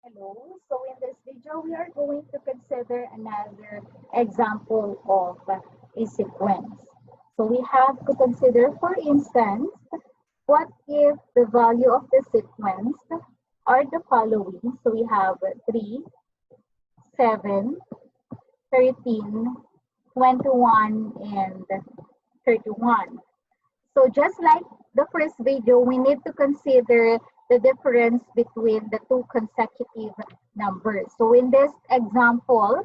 Hello. So in this video, we are going to consider another example of a sequence. So we have to consider, for instance, what if the value of the sequence are the following. So we have 3, 7, 13, 21, and 31. So just like the first video, we need to consider the difference between the two consecutive numbers. So in this example,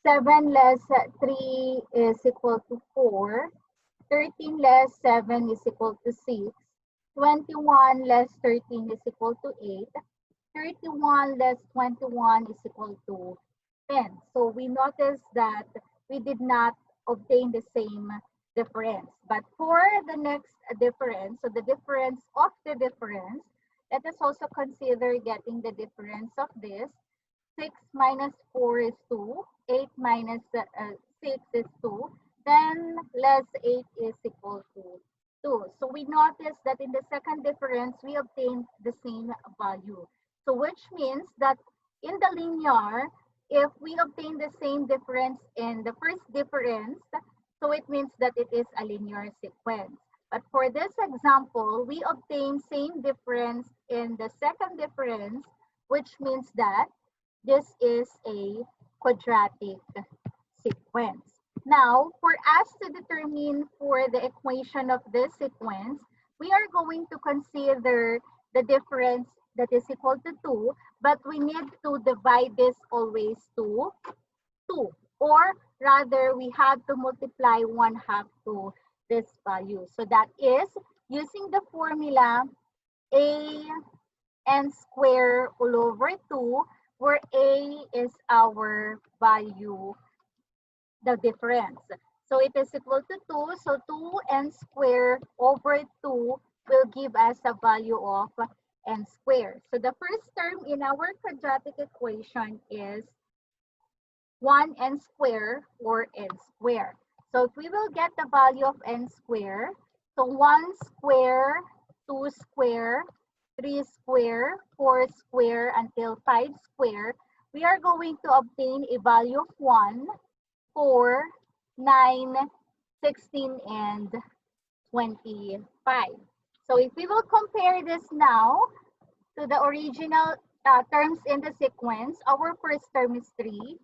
7 less 3 is equal to 4, 13 less 7 is equal to 6, 21 less 13 is equal to 8, 31 less 21 is equal to 10. So we notice that we did not obtain the same difference. But for the next difference, so the difference of the difference, let us also consider getting the difference of this. 6 minus 4 is 2, 8 minus 6 is 2, 10 less 8 is equal to 2. So we notice that in the second difference, we obtained the same value. So which means that in the linear, if we obtain the same difference in the first difference, so it means that it is a linear sequence. But for this example, we obtain same difference in the second difference, which means that this is a quadratic sequence. Now, for us to determine for the equation of this sequence, we are going to consider the difference that is equal to 2, but we need to divide this always to 2. Or rather, we have to multiply 1/2 to this value. So that is using the formula an square all over 2, where a is our value, the difference. So it is equal to 2. So 2n squared over 2 will give us a value of n squared. So the first term in our quadratic equation is 1n squared or n squared. So if we will get the value of n squared, so 1 square, 2 square, 3 square, 4 square, until 5 square, we are going to obtain a value of 1, 4, 9, 16, and 25. So if we will compare this now to the original terms in the sequence, our first term is 3,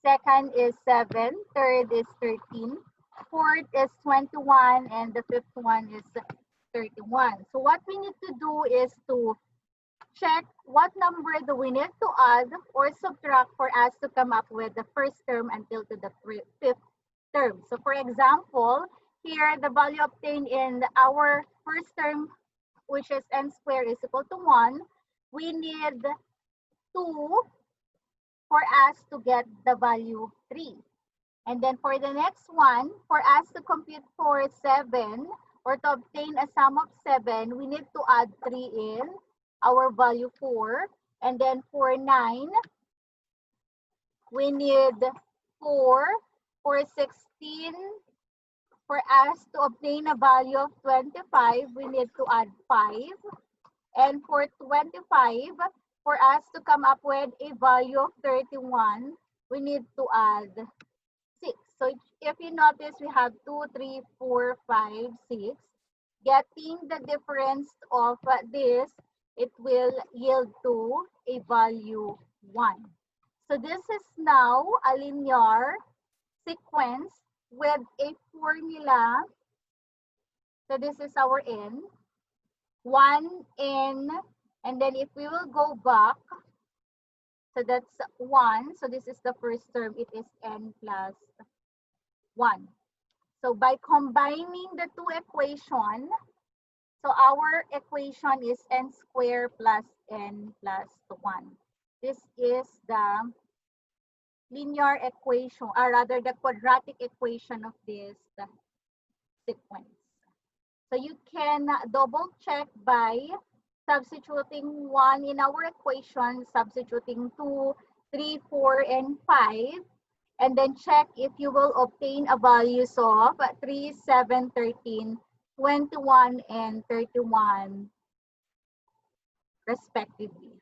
second is 7, third is 13, fourth is 21, and the fifth one is 31. So what we need to do is to check what number do we need to add or subtract for us to come up with the first term until to the fifth term. So for example, here the value obtained in our first term, which is n squared, is equal to 1. We need 2 for us to get the value 3. And then for the next one, for us to compute for 7 or to obtain a sum of 7, we need to add 3 in our value 4. And then for 9, we need 4. For 16, for us to obtain a value of 25, we need to add 5. And for 25, for us to come up with a value of 31, we need to add 6. So if you notice, we have 2, 3, 4, 5, 6. Getting the difference of this, it will yield to a value 1. So this is now a linear sequence with a formula. So this is our n. 1n, and then if we will go back, so that's 1. So this is the first term. It is n plus 1. So by combining the two equations, so our equation is n squared plus n plus 1. This is the linear equation, or rather the quadratic equation of this sequence. So you can double check by substituting 1 in our equation, substituting 2, 3, 4, and 5, and then check if you will obtain a values of 3, 7, 13, 21, and 31 respectively.